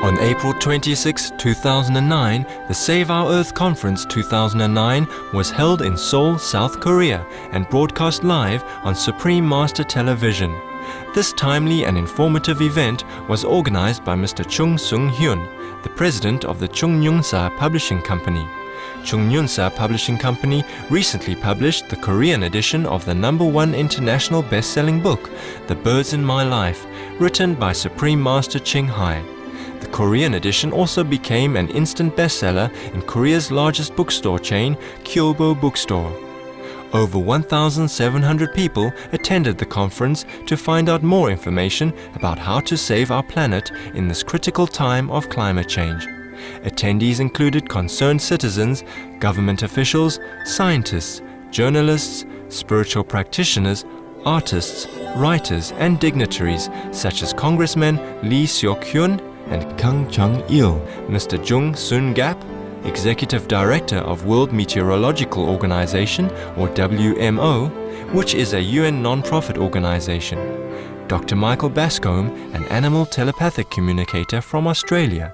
On April 26, 2009, the Save Our Earth Conference 2009 was held in Seoul, South Korea and broadcast live on Supreme Master Television. This timely and informative event was organized by Mr. Chung Sung-hyun, the president of the Chung-Nyunsa Publishing Company. Chung-Nyunsa Publishing Company recently published the Korean edition of the #1 international best-selling book, The Birds in My Life, written by Supreme Master Ching Hai. The Korean edition also became an instant bestseller in Korea's largest bookstore chain, Kyobo Bookstore. Over 1,700 people attended the conference to find out more information about how to save our planet in this critical time of climate change. Attendees included concerned citizens, government officials, scientists, journalists, spiritual practitioners, artists, writers, and dignitaries such as Congressman Lee Seok-hyun and Kang Chung-il, Mr. Jung Sun-gap, Executive Director of World Meteorological Organization, or WMO, which is a UN non-profit organization, Dr. Michael Bascombe, an animal telepathic communicator from Australia,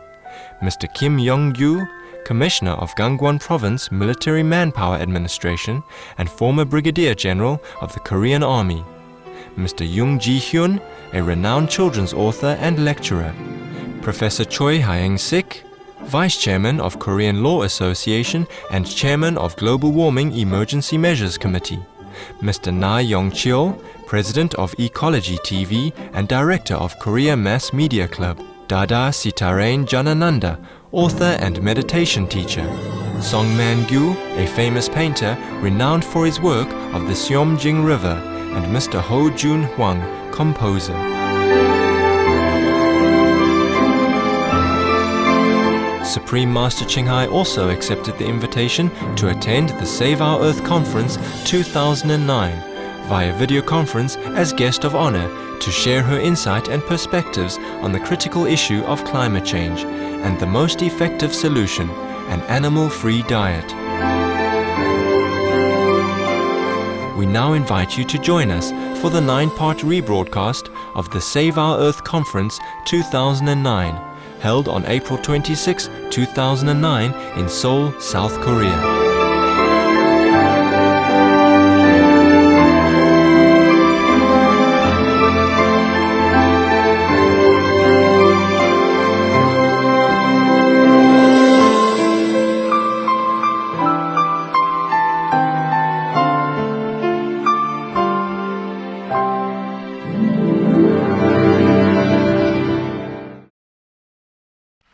Mr. Kim Yong-gyu, Commissioner of Gangwon Province Military Manpower Administration and former Brigadier General of the Korean Army, Mr. Yoon Ji-hyun, a renowned children's author and lecturer, Professor Choi Haeng-sik, Vice Chairman of Korean Law Association and Chairman of Global Warming Emergency Measures Committee, Mr. Na Yong-cheol, President of Ecology TV and Director of Korea Mass Media Club, Dada Sitarain Janananda, author and meditation teacher, Song Man-gyu, a famous painter renowned for his work of the Seom-jing River, and Mr. Ho Jun-hwang, composer. Supreme Master Ching Hai also accepted the invitation to attend the Save Our Earth Conference 2009 via video conference as guest of honor to share her insight and perspectives on the critical issue of climate change and the most effective solution, an animal-free diet. We now invite you to join us for the 9-part rebroadcast of the Save Our Earth Conference 2009, held on April 26, 2009 in Seoul, South Korea.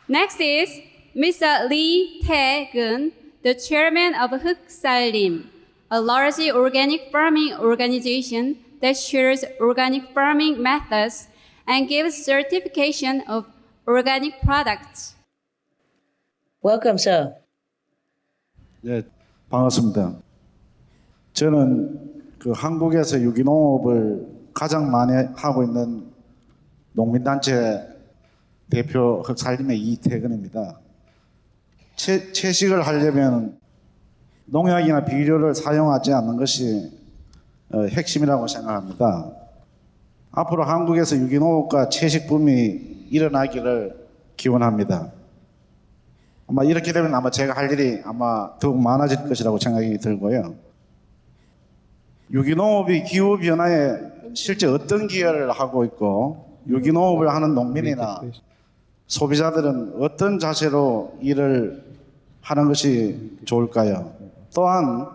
Next is Mr. Lee Tae-geun, the chairman of Huksallim, a large organic farming organization that shares organic farming methods and gives certification of organic products. Welcome, sir. 네, 반갑습니다. 저는 한국에서 유기농업을 가장 많이 하고 있는 농민단체 대표 흑살림의 이태근입니다. 채식을 하려면 농약이나 비료를 사용하지 않는 것이 핵심이라고 생각합니다. 앞으로 한국에서 유기농업과 채식 붐이 일어나기를 기원합니다. 아마 이렇게 되면 아마 제가 할 일이 아마 더욱 많아질 것이라고 생각이 들고요. 유기농업이 기후변화에 실제 어떤 기여를 하고 있고 유기농업을 하는 농민이나 소비자들은 어떤 자세로 일을 하는 것이 좋을까요? 또한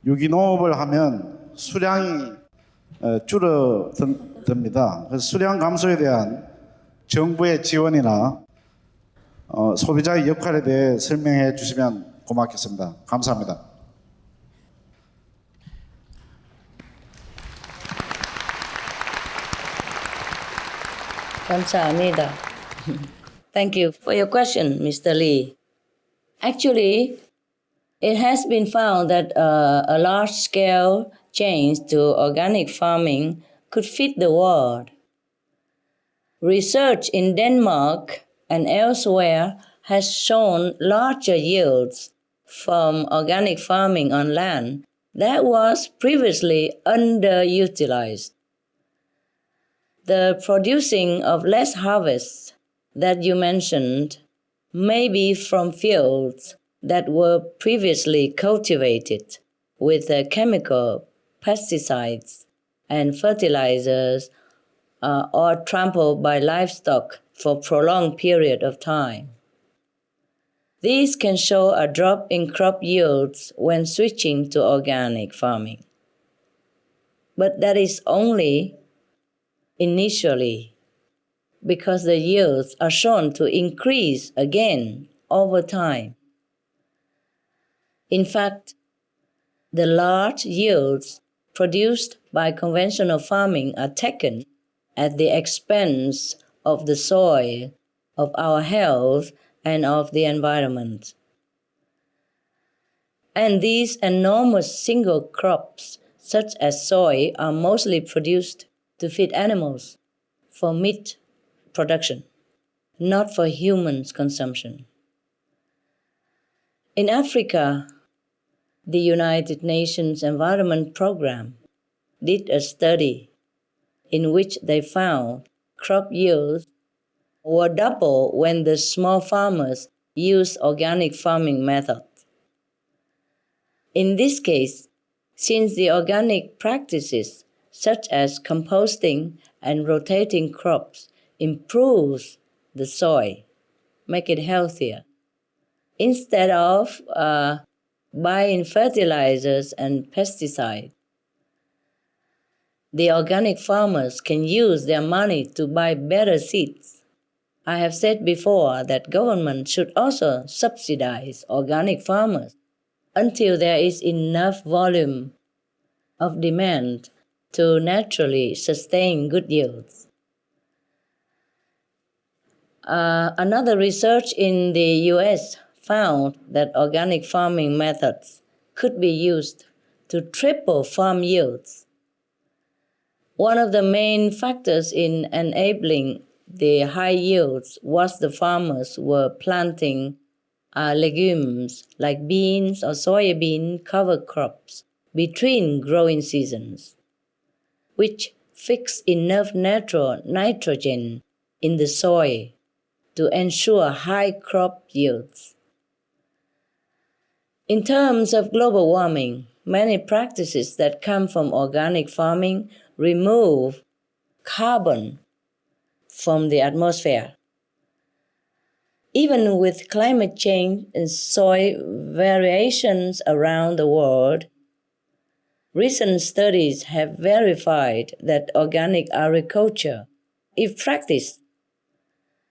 유기농업을 하면 수량이 줄어듭니다. 그래서 수량 감소에 대한 정부의 지원이나 소비자의 역할에 대해 설명해 주시면 고맙겠습니다. 감사합니다. 감사합니다. Thank you for your question, Mr. Lee. Actually, it has been found that a large-scale change to organic farming could feed the world. Research in Denmark and elsewhere has shown larger yields from organic farming on land that was previously underutilized. The producing of less harvests, that you mentioned may be from fields that were previously cultivated with chemical pesticides and fertilizers or trampled by livestock for a prolonged period of time. These can show a drop in crop yields when switching to organic farming. But that is only initially, because the yields are shown to increase again over time. In fact, the large yields produced by conventional farming are taken at the expense of the soil, of our health, and of the environment. And these enormous single crops, such as soy, are mostly produced to feed animals for meat production, not for human consumption. In Africa, the United Nations Environment Programme did a study in which they found crop yields were double when the small farmers used organic farming methods. In this case, since the organic practices such as composting and rotating crops improves the soil, make it healthier, instead of buying fertilizers and pesticides, the organic farmers can use their money to buy better seeds. I have said before that government should also subsidize organic farmers until there is enough volume of demand to naturally sustain good yields. Another research in the US found that organic farming methods could be used to triple farm yields. One of the main factors in enabling the high yields was the farmers were planting legumes like beans or soybean cover crops between growing seasons, which fix enough natural nitrogen in the soil to ensure high crop yields. In terms of global warming, many practices that come from organic farming remove carbon from the atmosphere. Even with climate change and soil variations around the world, recent studies have verified that organic agriculture, if practiced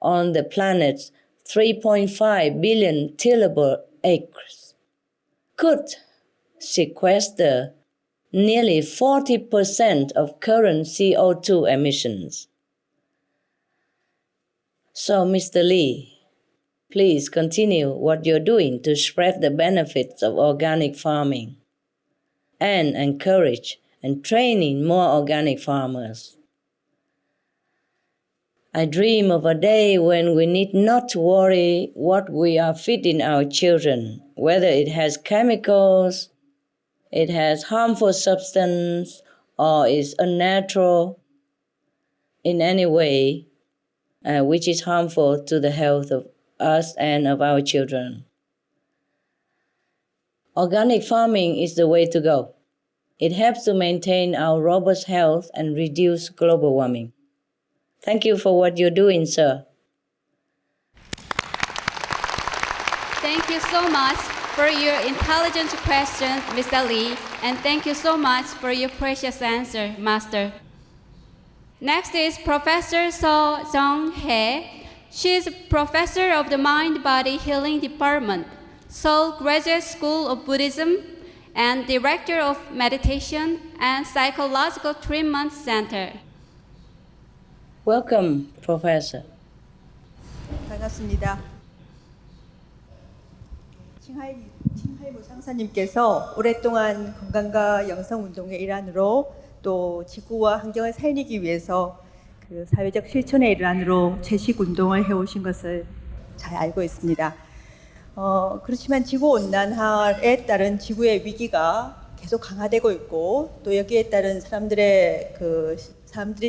on the planet's 3.5 billion tillable acres, could sequester nearly 40% of current CO2 emissions. So, Mr. Lee, please continue what you're doing to spread the benefits of organic farming and encourage and training more organic farmers. I dream of a day when we need not to worry what we are feeding our children, whether it has chemicals, it has harmful substance, or is unnatural in any way, which is harmful to the health of us and of our children. Organic farming is the way to go. It helps to maintain our robust health and reduce global warming. Thank you for what you're doing, sir. Thank you so much for your intelligent question, Mr. Lee, and thank you so much for your precious answer, Master. Next is Professor Ching Hai. She is Professor of the Mind-Body Healing Department, Seoul Graduate School of Buddhism, and Director of Meditation and Psychological Treatment Center. Welcome, Professor. 반갑습니다. 칭하이 무상사님께서 오랫동안 건강과 영성운동의 일환으로 또 지구와 환경을 살리기 위해서 그 사회적 실천의 일환으로 채식운동을 해오신 것을 잘 알고 있습니다. 그렇지만 지구온난화에 따른 지구의 위기가 계속 강화되고 있고 또 여기에 따른 사람들의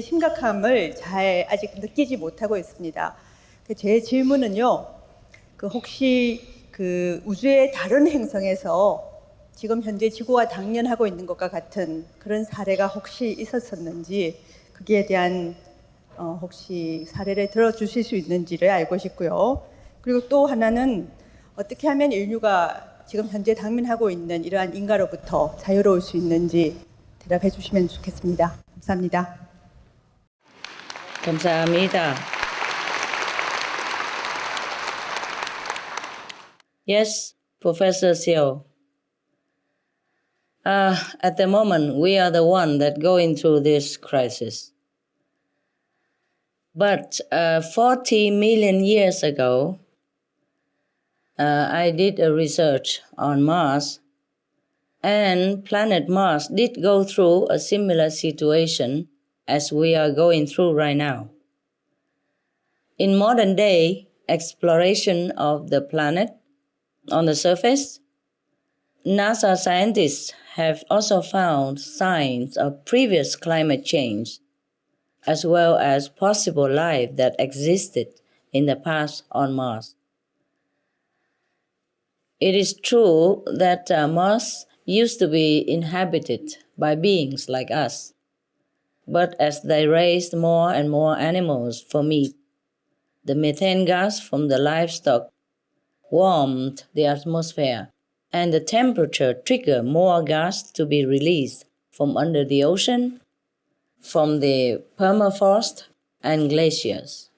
심각함을 잘 아직 느끼지 못하고 있습니다. 제 질문은요, 혹시 우주의 다른 행성에서 지금 현재 지구가 당면하고 있는 것과 같은 그런 사례가 혹시 있었었는지, 거기에 대한 혹시 사례를 들어주실 수 있는지를 알고 싶고요. 그리고 또 하나는 어떻게 하면 인류가 지금 현재 당면하고 있는 이러한 인가로부터 자유로울 수 있는지 대답해 주시면 좋겠습니다. 감사합니다. 감사합니다. Yes, Professor Seo. At the moment, we are the one that going through this crisis. But 40 million years ago, I did a research on Mars, and planet Mars did go through a similar situation as we are going through right now. In modern day exploration of the planet on the surface, NASA scientists have also found signs of previous climate change, as well as possible life that existed in the past on Mars. It is true that Mars used to be inhabited by beings like us, but as they raised more and more animals for meat, the methane gas from the livestock warmed the atmosphere, and the temperature triggered more gas to be released from under the ocean, from the permafrost and glaciers.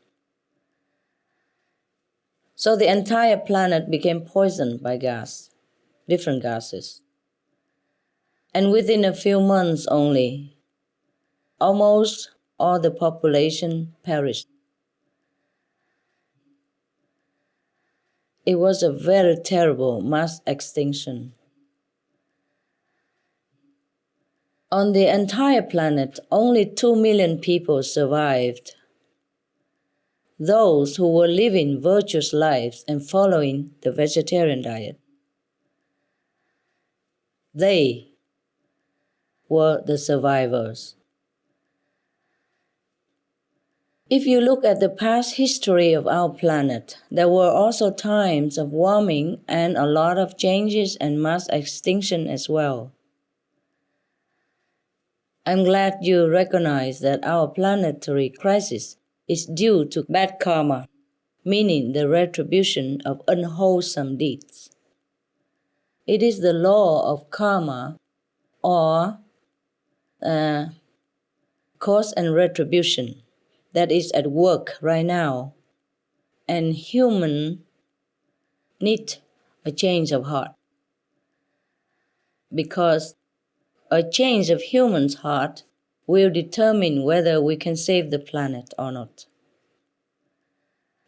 So the entire planet became poisoned by gas, different gases. And within a few months only, almost all the population perished. It was a very terrible mass extinction. On the entire planet, only 2 million people survived. Those who were living virtuous lives and following the vegetarian diet. They were the survivors. If you look at the past history of our planet, there were also times of warming and a lot of changes and mass extinction as well. I'm glad you recognize that our planetary crisis is due to bad karma, meaning the retribution of unwholesome deeds. It is the law of karma, or cause and retribution, that is at work right now, and human need a change of heart, because a change of human's heart will determine whether we can save the planet or not.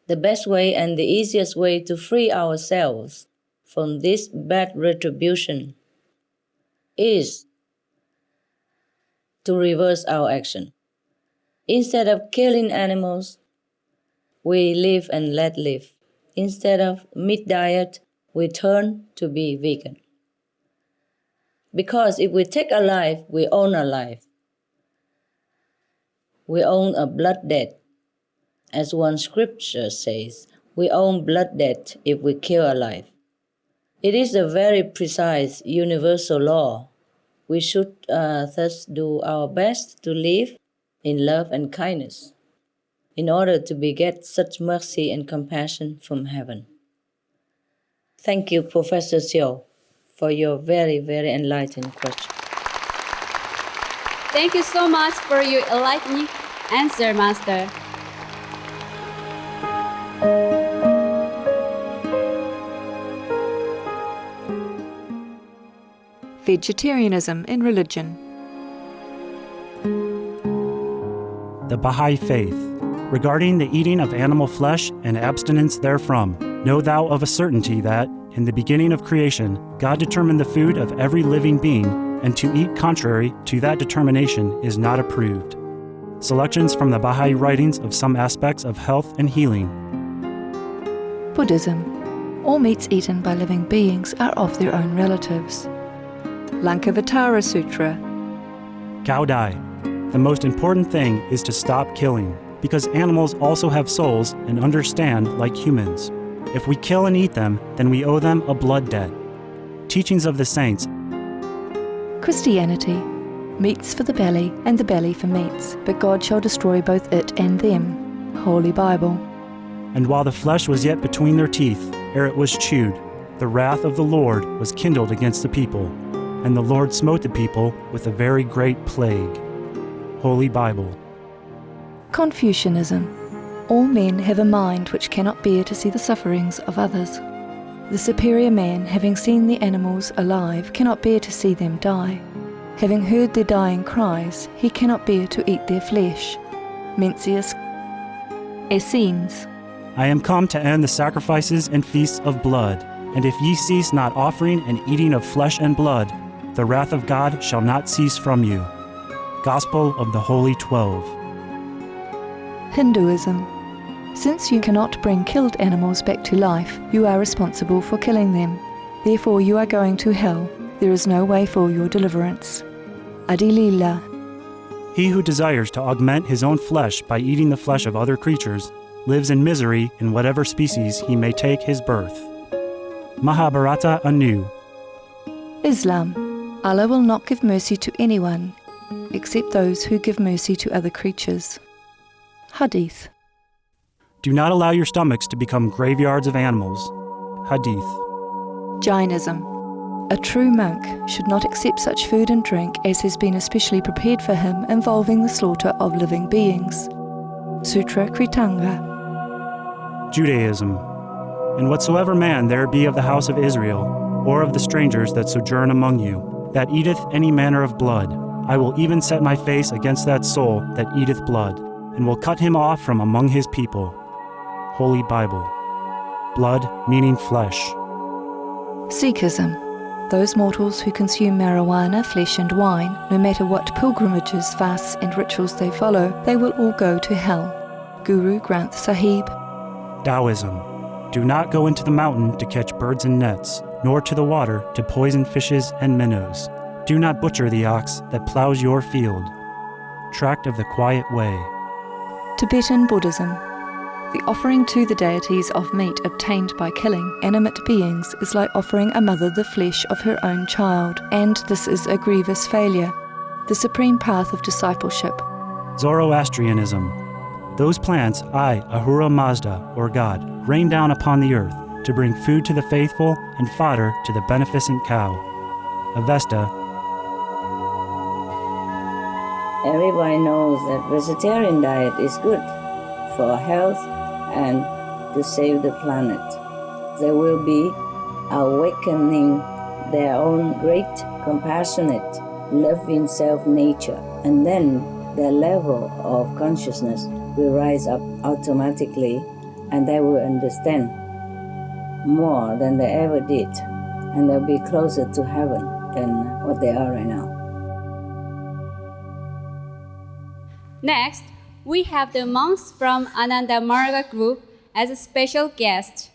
The best way and the easiest way to free ourselves from this bad retribution is to reverse our action. Instead of killing animals, we live and let live. Instead of meat diet, we turn to be vegan. Because if we take a life, we own a life. We own a blood debt. As one scripture says, we own blood debt if we kill a life. It is a very precise universal law. We should thus do our best to live in love and kindness in order to beget such mercy and compassion from heaven. Thank you, Professor Seo, for your very, very enlightening question. Thank you so much for your enlightening answer, Master. Vegetarianism in religion. The Baha'i Faith. Regarding the eating of animal flesh and abstinence therefrom, know thou of a certainty that, in the beginning of creation, God determined the food of every living being, and to eat contrary to that determination is not approved. Selections from the Baha'i writings of some aspects of health and healing. Buddhism. All meats eaten by living beings are of their own relatives. Lankavatara Sutra. Gao Dai. The most important thing is to stop killing. because animals also have souls and understand like humans. If we kill and eat them, then we owe them a blood debt. Teachings of the Saints. Christianity. Meats for the belly, and the belly for meats, but God shall destroy both it and them. Holy Bible. And while the flesh was yet between their teeth, ere it was chewed, the wrath of the Lord was kindled against the people, and the Lord smote the people with a very great plague. Holy Bible. Confucianism. All men have a mind which cannot bear to see the sufferings of others. The superior man, having seen the animals alive, cannot bear to see them die. Having heard their dying cries, he cannot bear to eat their flesh. Mencius. Essenes. I am come to end the sacrifices and feasts of blood, and if ye cease not offering and eating of flesh and blood, the wrath of God shall not cease from you. Gospel of the Holy 12. Hinduism. Since you cannot bring killed animals back to life, you are responsible for killing them. Therefore you are going to hell. There is no way for your deliverance. Adilila. He who desires to augment his own flesh by eating the flesh of other creatures lives in misery in whatever species he may take his birth. Mahabharata anew. Islam. Allah will not give mercy to anyone except those who give mercy to other creatures. Hadith. Do not allow your stomachs to become graveyards of animals. Hadith. Jainism. A true monk should not accept such food and drink as has been especially prepared for him involving the slaughter of living beings. Sutra Kritanga. Judaism. And whatsoever man there be of the house of Israel, or of the strangers that sojourn among you, that eateth any manner of blood, I will even set my face against that soul that eateth blood, and will cut him off from among his people. Holy Bible. Blood meaning flesh. Sikhism. Those mortals who consume marijuana, flesh and wine, no matter what pilgrimages, fasts and rituals they follow, they will all go to hell. Guru Granth Sahib. Taoism. Do not go into the mountain to catch birds and nets, nor to the water to poison fishes and minnows. Do not butcher the ox that plows your field. Tract of the Quiet Way. Tibetan Buddhism. The offering to the deities of meat obtained by killing animate beings is like offering a mother the flesh of her own child, and this is a grievous failure. The supreme path of discipleship. Zoroastrianism. Those plants I, Ahura Mazda, or God, rain down upon the earth to bring food to the faithful and fodder to the beneficent cow. Avesta. Everybody knows that vegetarian diet is good for health and to save the planet. They will be awakening their own great, compassionate, loving self-nature, and then their level of consciousness will rise up automatically, and they will understand more than they ever did, and they'll be closer to heaven than what they are right now. Next, we have the monks from Ananda Marga group as a special guest.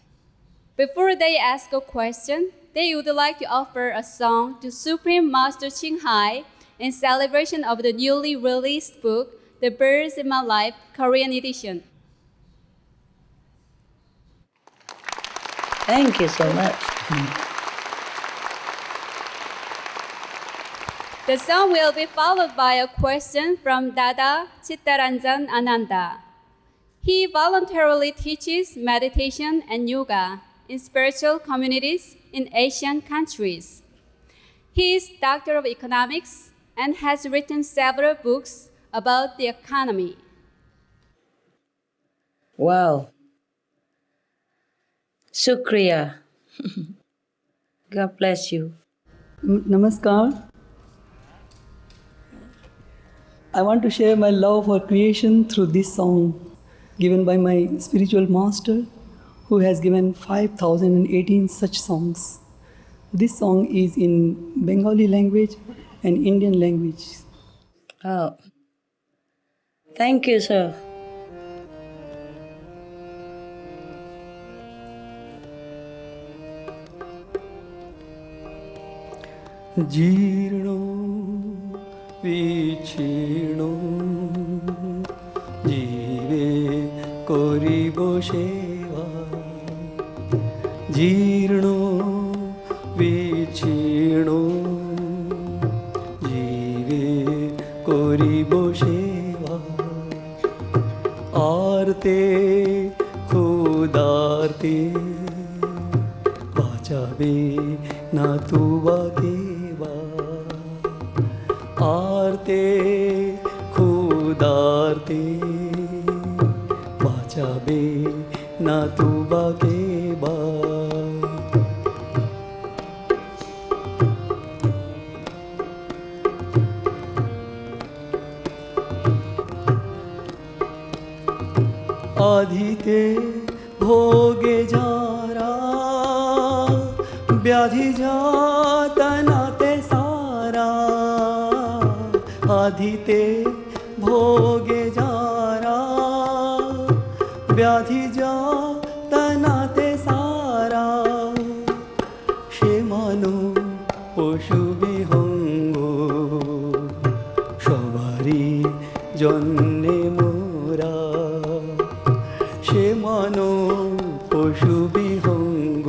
Before they ask a question, they would like to offer a song to Supreme Master Ching Hai in celebration of the newly released book, The Birds in My Life, Korean edition. Thank you so much. The song will be followed by a question from Dada Chittaranjan Ananda. He voluntarily teaches meditation and yoga in spiritual communities in Asian countries. He is Doctor of Economics and has written several books about the economy. Wow. Shukriya. God bless you. Namaskar. I want to share my love for creation through this song given by my spiritual master, who has given 5,018 such songs. This song is in Bengali language and Indian language. Oh. Thank you, sir. Jirno vichino jive করিব সেবা জীর্ণ বিচ্ছিন্ন জীবে করিব সেবা আরতে ক্ষুদার্তে বাঁচাবে না তুবাকে বা আরতে ক্ষুদার্তে বাঁচাবে না তুবাকে বা আধিতে ভোগে যারা ব্যাধি যাতনাতে সারা আধিতে ভোগে যারা ব্যাধি যাতনাতে সারা সে মানো পশু বিহঙ্গ সবারই জন্যে মোরা সে মানো পশু বিহঙ্গ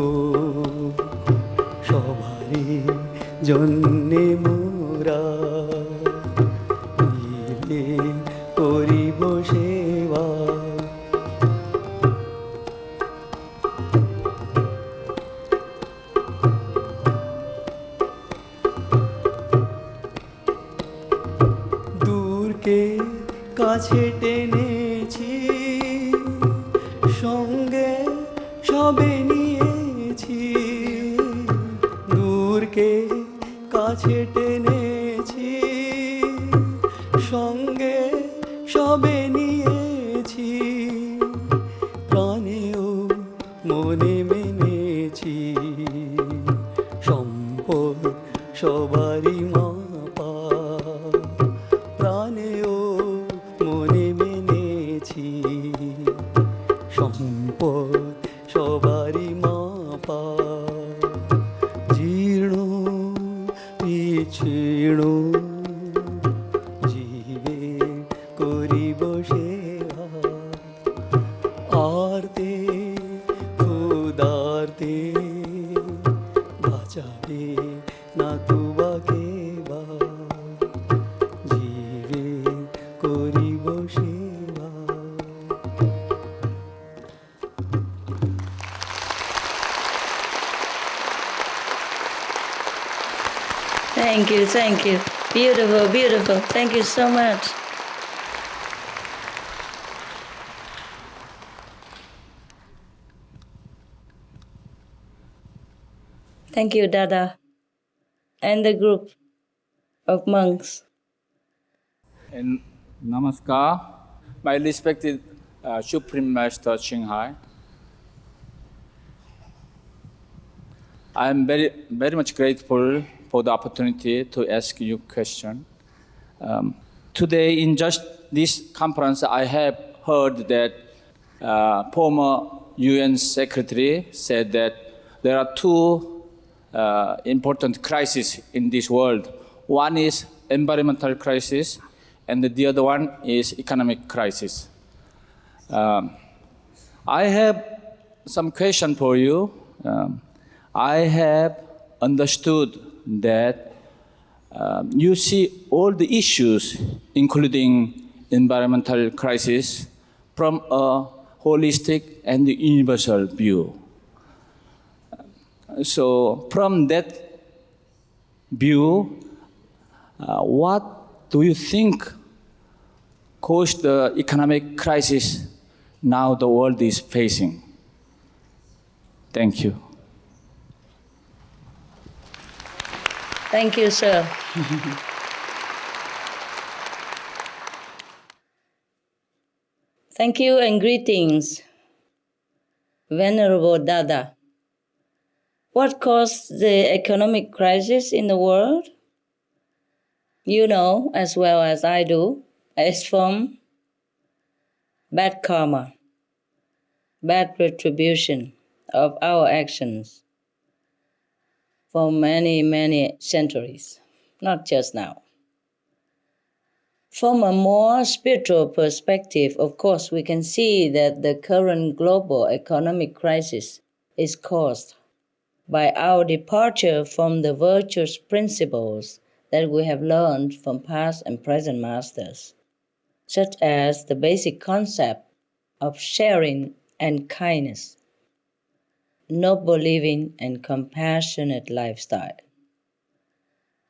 সবারই জন্যে মোরা দিলে করিব সেবা দূরকে কাছে টেনেছি সঙ্গে সবে নিয়েছি দূরকে কাছে টেনেছি সঙ্গে সবে নিয়েছি প্রাণেও মনে মেনেছি সম্পদ সবারই মাপা প্রাণেও মনে মেনেছি সম্পদ সবারই মাপা জীর্ণ বিচ্ছিন্ন জীবে করিব সেবা আরতে ক্ষুদার্তে বাঁচাবে না তুবাকে বা জীবে করিব সেবা Thank you, thank you. Beautiful, beautiful. Thank you so much. Thank you, Dada, and the group of monks. And Namaskar, my respected Supreme Master Ching Hai. I am very, very much grateful for the opportunity to ask you a question. Today, in just this conference, I have heard that former UN Secretary said that there are two important crises in this world. One is environmental crisis, and the other one is economic crisis. I have some question for you. I have understood that you see all the issues, including environmental crisis, from a holistic and universal view. So from that view, what do you think caused the economic crisis now the world is facing? Thank you. Thank you, sir. Thank you and greetings, Venerable Dada. What caused the economic crisis in the world? You know as well as I do, it's from bad karma, bad retribution of our actions for many, many centuries, not just now. From a more spiritual perspective, of course, we can see that the current global economic crisis is caused by our departure from the virtuous principles that we have learned from past and present masters, such as the basic concept of sharing and kindness, noble living, and compassionate lifestyle.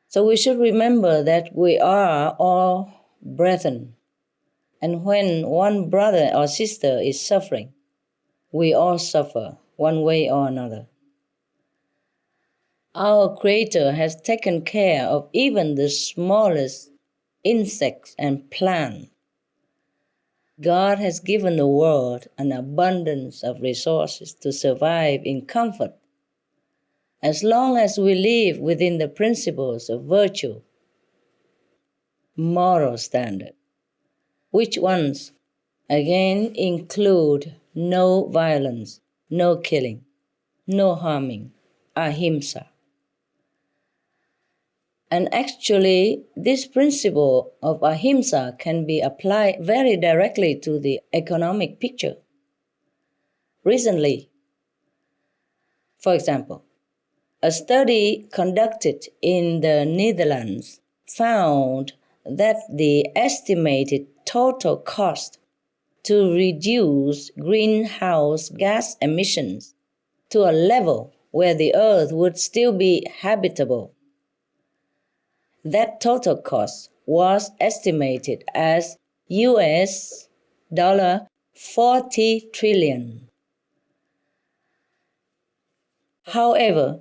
So we should remember that we are all brethren, and when one brother or sister is suffering, we all suffer one way or another. Our Creator has taken care of even the smallest insects and plants. God has given the world an abundance of resources to survive in comfort as long as we live within the principles of virtue, moral standard, which ones again include no violence, no killing, no harming, ahimsa. And actually, this principle of ahimsa can be applied very directly to the economic picture. Recently, for example, a study conducted in the Netherlands found that the estimated total cost to reduce greenhouse gas emissions to a level where the earth would still be habitable, that total cost was estimated as US $40 trillion. However,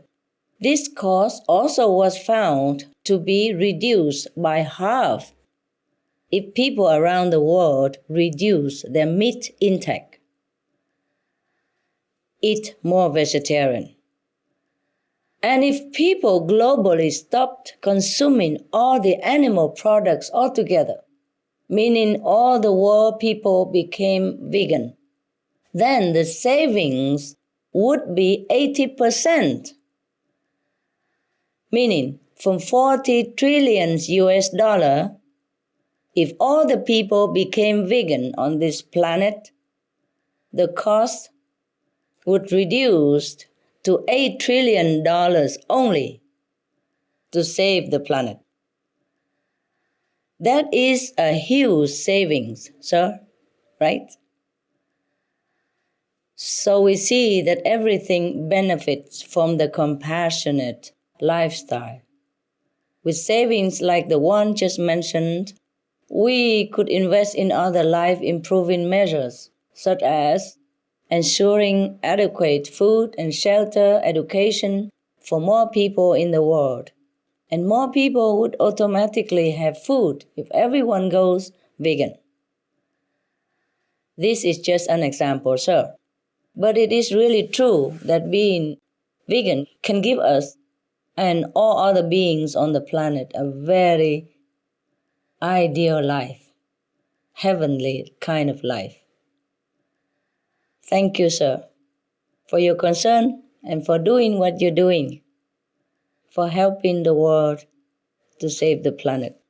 this cost also was found to be reduced by half if people around the world reduce their meat intake, eat more vegetarian. And if people globally stopped consuming all the animal products altogether, meaning all the world people became vegan, then the savings would be 80%, meaning from 40 trillion US dollar, if all the people became vegan on this planet, the cost would reduce to $8 trillion only to save the planet. That is a huge savings, sir, right? So we see that everything benefits from the compassionate lifestyle. With savings like the one just mentioned, we could invest in other life-improving measures, such as ensuring adequate food and shelter, education for more people in the world. And more people would automatically have food if everyone goes vegan. This is just an example, sir. But it is really true that being vegan can give us and all other beings on the planet a very ideal life, heavenly kind of life. Thank you, sir, for your concern and for doing what you're doing, for helping the world to save the planet,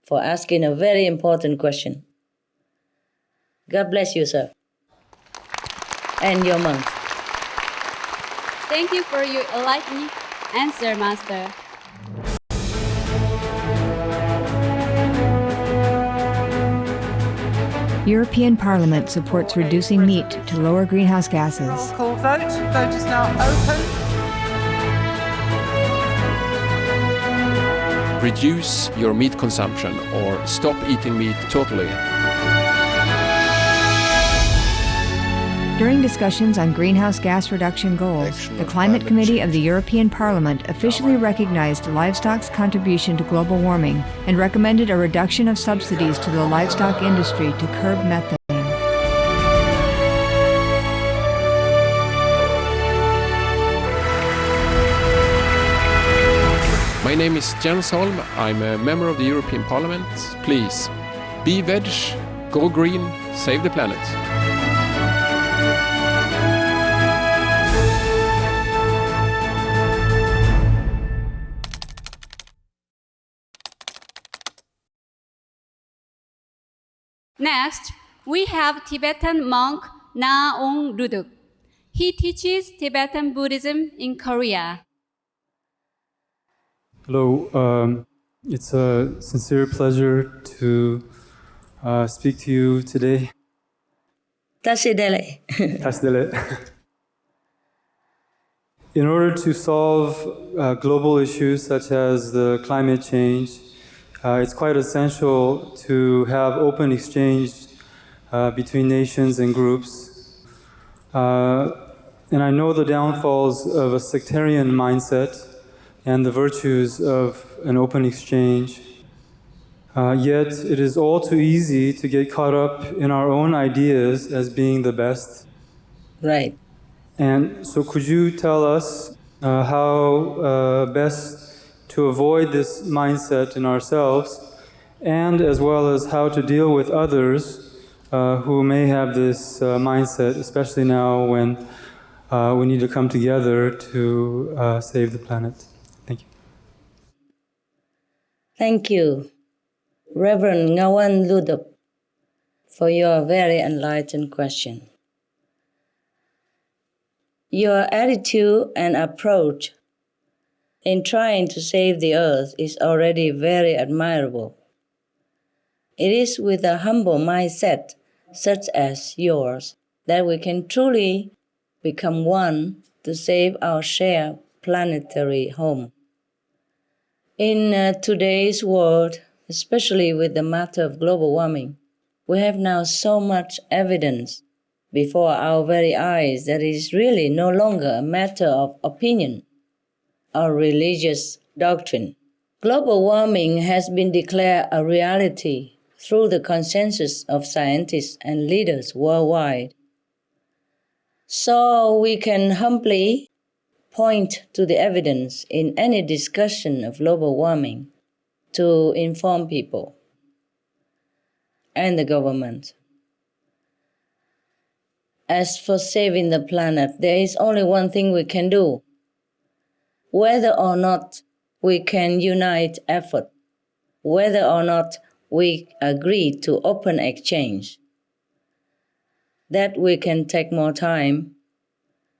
for asking a very important question. God bless you, sir, and your monks. Thank you for your enlightening answer, Master. European Parliament supports reducing meat to lower greenhouse gases. Roll call vote. Vote is now open. Reduce your meat consumption or stop eating meat totally. During discussions on greenhouse gas reduction goals, the Climate Committee of the European Parliament officially recognized livestock's contribution to global warming and recommended a reduction of subsidies to the livestock industry to curb methane. My name is Jens Holm. I'm a member of the European Parliament. Please, be veg, go green, save the planet. Next, we have Tibetan monk Naong Ruduk. He teaches Tibetan Buddhism in Korea. Hello, it's a sincere pleasure to speak to you today. Tasidele. Tasidele. In order to solve global issues such as the climate change, it's quite essential to have open exchange between nations and groups. And I know the downfalls of a sectarian mindset and the virtues of an open exchange. Yet it is all too easy to get caught up in our own ideas as being the best. Right. And so could you tell us how best to avoid this mindset in ourselves, and as well as how to deal with others who may have this mindset, especially now when we need to come together to save the planet? Thank you. Thank you, Reverend Ngawan Ludup, for your very enlightened question. Your attitude and approach in trying to save the earth is already very admirable. It is with a humble mindset such as yours that we can truly become one to save our shared planetary home. In today's world, especially with the matter of global warming, we have now so much evidence before our very eyes that it is really no longer a matter of opinion or religious doctrine. Global warming has been declared a reality through the consensus of scientists and leaders worldwide. So we can humbly point to the evidence in any discussion of global warming to inform people and the government. As for saving the planet, there is only one thing we can do. Whether or not we can unite effort, whether or not we agree to open exchange, that we can take more time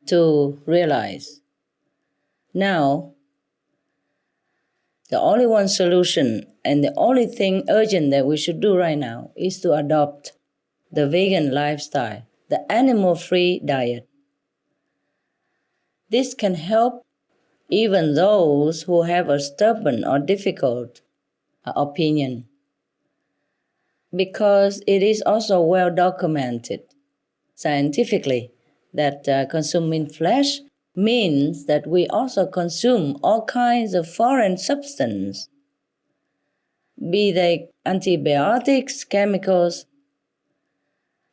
to realize. Now, the only one solution and the only thing urgent that we should do right now is to adopt the vegan lifestyle, the animal-free diet. This can help even those who have a stubborn or difficult opinion, because it is also well documented scientifically that consuming flesh means that we also consume all kinds of foreign substances, be they antibiotics, chemicals,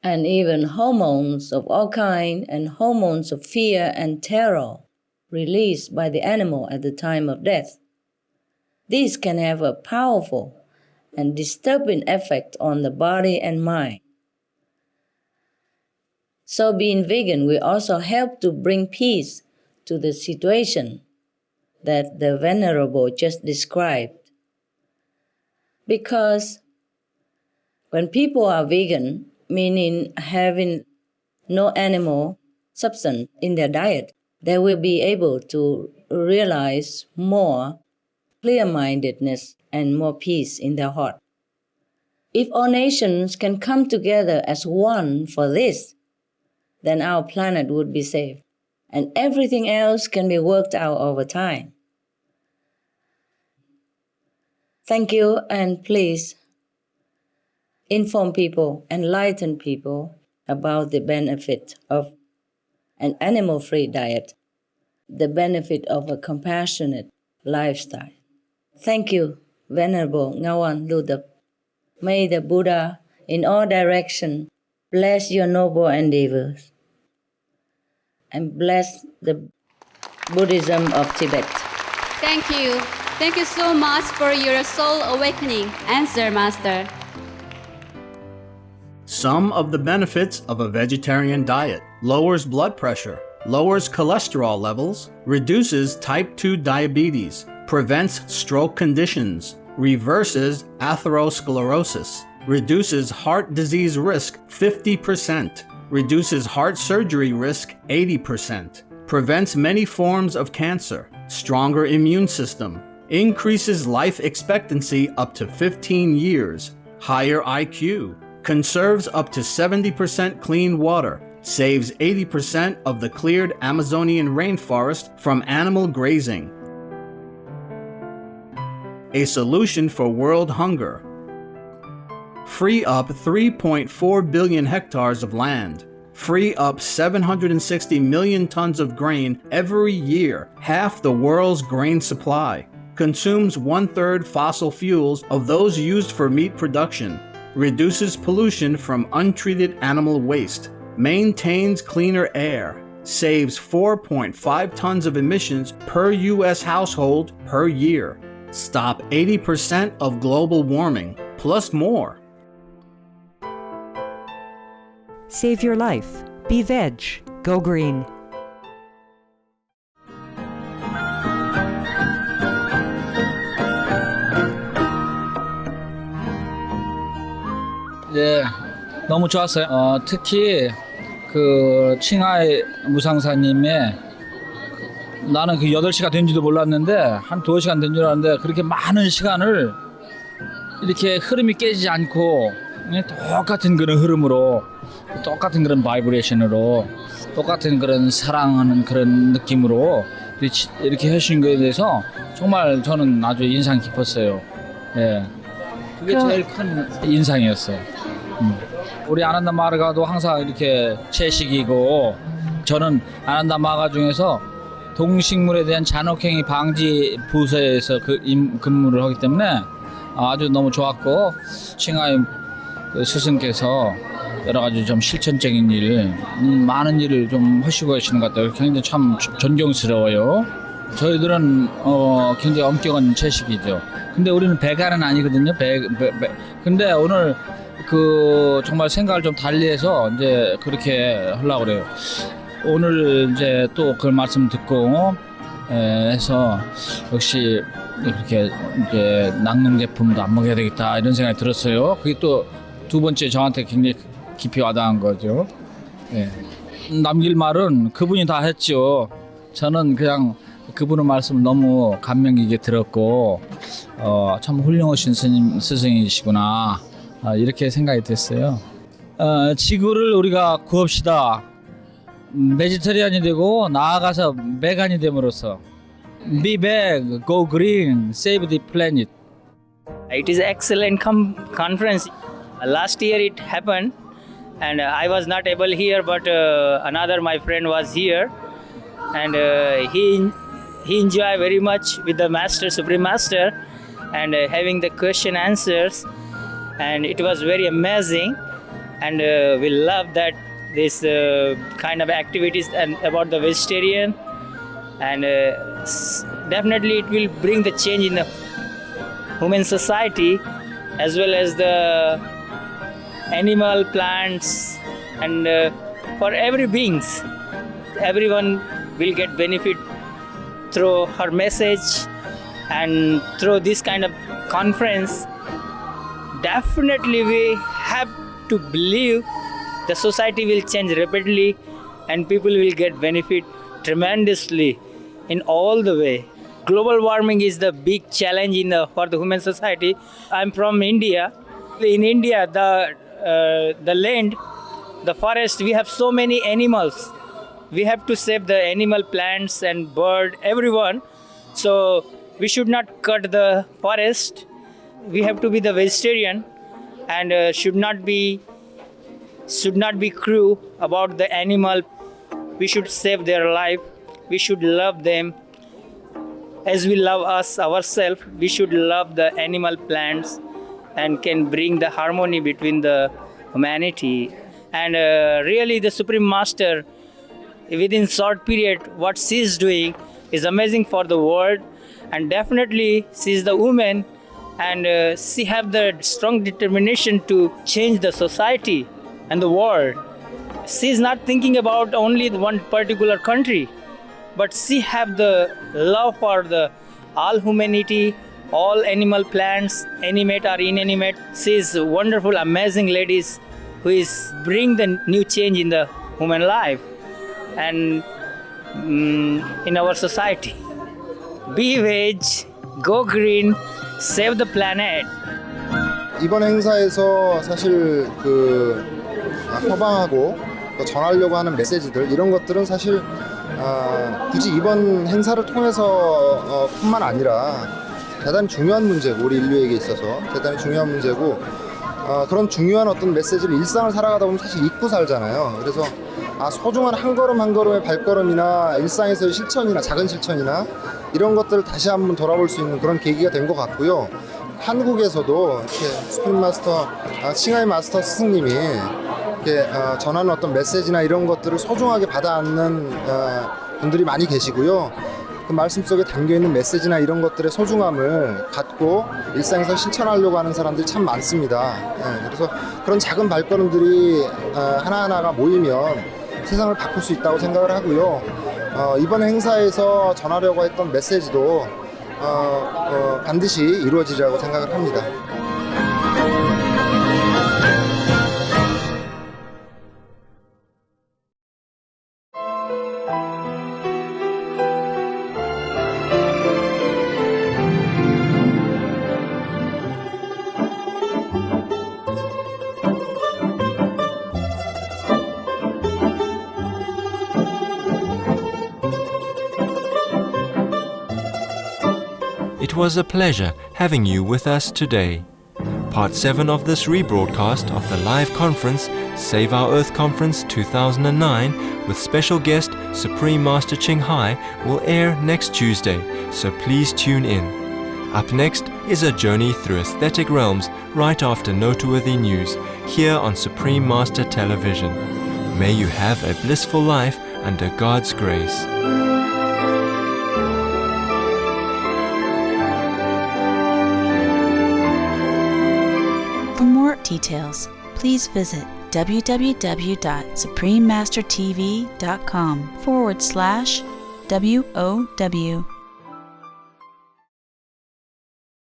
and even hormones of all kinds, and hormones of fear and terror released by the animal at the time of death. These can have a powerful and disturbing effect on the body and mind. So being vegan will also help to bring peace to the situation that the Venerable just described. Because when people are vegan, meaning having no animal substance in their diet, they will be able to realize more clear-mindedness and more peace in their heart. If all nations can come together as one for this, then our planet would be saved, and everything else can be worked out over time. Thank you, and please inform people, enlighten people about the benefit of an animal-free diet, the benefit of a compassionate lifestyle. Thank you, Venerable Ngawan Ludup. May the Buddha in all directions bless your noble endeavors and bless the Buddhism of Tibet. Thank you. Thank you so much for your soul awakening answer, Master. Some of the benefits of a vegetarian diet: lowers blood pressure, lowers cholesterol levels, reduces type 2 diabetes, prevents stroke conditions, reverses atherosclerosis, reduces heart disease risk 50%, reduces heart surgery risk 80%, prevents many forms of cancer, stronger immune system, increases life expectancy up to 15 years, higher IQ, conserves up to 70% clean water, saves 80% of the cleared Amazonian rainforest from animal grazing. A solution for world hunger. Free up 3.4 billion hectares of land. Free up 760 million tons of grain every year, half the world's grain supply. Consumes 1/3 fossil fuels of those used for meat production. Reduces pollution from untreated animal waste. Maintains cleaner air. Saves 4.5 tons of emissions per U.S. household per year. Stop 80% of global warming, plus more. Save your life. Be veg. Go green. 네, 너무 좋았어요. 특히 그 칭하이 무상사님의 나는 그 8시가 된지도 몰랐는데 한 2시간 된 줄 알았는데 그렇게 많은 시간을 이렇게 흐름이 깨지지 않고 똑같은 그런 흐름으로 똑같은 그런 바이브레이션으로 똑같은 그런 사랑하는 그런 느낌으로 이렇게 하신 거에 대해서 정말 저는 아주 인상 깊었어요. 예. 그게 제일 큰 인상이었어요. 우리 아난다 마가도 항상 이렇게 채식이고 저는 아난다 마가 중에서 동식물에 대한 잔혹행위 방지 부서에서 근무를 하기 때문에 아주 너무 좋았고 칭하이 스승께서 여러 가지 좀 실천적인 일, 많은 일을 좀 하시고 계시는 것 같아요. 굉장히 참 존경스러워요. 저희들은 굉장히 엄격한 채식이죠. 근데 우리는 베간은 아니거든요. 근데 오늘 그 정말 생각을 좀 달리해서 이제 그렇게 하려고 그래요. 오늘 이제 또 그 말씀 듣고 해서 역시 이렇게 이제 낙농 제품도 안 먹어야 되겠다 이런 생각이 들었어요. 그게 또 두 번째 저한테 굉장히 깊이 와닿은 거죠. 예. 남길 말은 그분이 다 했죠. 저는 그냥 그분의 말씀을 너무 감명 깊게 들었고 참 훌륭하신 스승이시구나 이렇게 생각이 됐어요. 지구를 우리가 구합시다. 베지터리안이 되고 나아가서 베간이 됨으로써 Be veg, go green, save the planet. It is an excellent conference. Last year it happened and I was not able here, but another my friend was here and he enjoyed very much with the Master, Supreme Master, and having the question answers, and it was very amazing, and we love that this kind of activities and about the vegetarian, and definitely it will bring the change in the human society as well as the animal, plants, and for every beings. Everyone will get benefit through her message and through this kind of conference. Definitely we have to believe the society will change rapidly and people will get benefit tremendously in all the way. Global warming is the big challenge for the human society. I'm from India. In India, the land, the forest, we have so many animals. We have to save the animal, plants and bird, everyone. So we should not cut the forest. We have to be the vegetarian and should not be cruel about the animal. We should save their life. We should love them as we love ourselves. We should love the animal, plants, and can bring the harmony between the humanity. And really the Supreme Master, within short period, what she's doing is amazing for the world, and definitely she's the woman and she have the strong determination to change the society and the world. She's not thinking about only one particular country, but she have the love for the all humanity, all animal, plants, animate or inanimate. She is wonderful, amazing ladies who is bring the new change in the human life and in our society. Be veg, go green, save the planet. 이번 행사에서 사실 표방하고 또 전하려고 하는 메시지들 이런 것들은 사실 굳이 이번 행사를 통해서 뿐만 아니라 대단히 중요한 문제고 우리 인류에게 있어서 대단히 중요한 문제고 그런 중요한 어떤 메시지를 일상을 살아가다 보면 사실 잊고 살잖아요. 그래서 소중한 한 걸음 한 걸음의 발걸음이나 일상에서의 실천이나 작은 실천이나 이런 것들을 다시 한번 돌아볼 수 있는 그런 계기가 된 것 같고요. 한국에서도 이렇게 수프림 마스터 칭하이 마스터 스승님이 이렇게 전하는 어떤 메시지나 이런 것들을 소중하게 받아안는 분들이 많이 계시고요. 그 말씀 속에 담겨있는 메시지나 이런 것들의 소중함을 갖고 일상에서 실천하려고 하는 사람들이 참 많습니다. 그래서 그런 작은 발걸음들이 하나하나가 모이면 세상을 바꿀 수 있다고 생각을 하고요. 이번 행사에서 전하려고 했던 메시지도 반드시 이루어지리라고 생각을 합니다. It was a pleasure having you with us today. Part 7 of this rebroadcast of the live conference, Save Our Earth Conference 2009, with special guest Supreme Master Ching Hai, will air next Tuesday, so please tune in. Up next is a journey through aesthetic realms right after noteworthy news, here on Supreme Master Television. May you have a blissful life under God's grace. For more details, please visit www.suprememastertv.com/WOW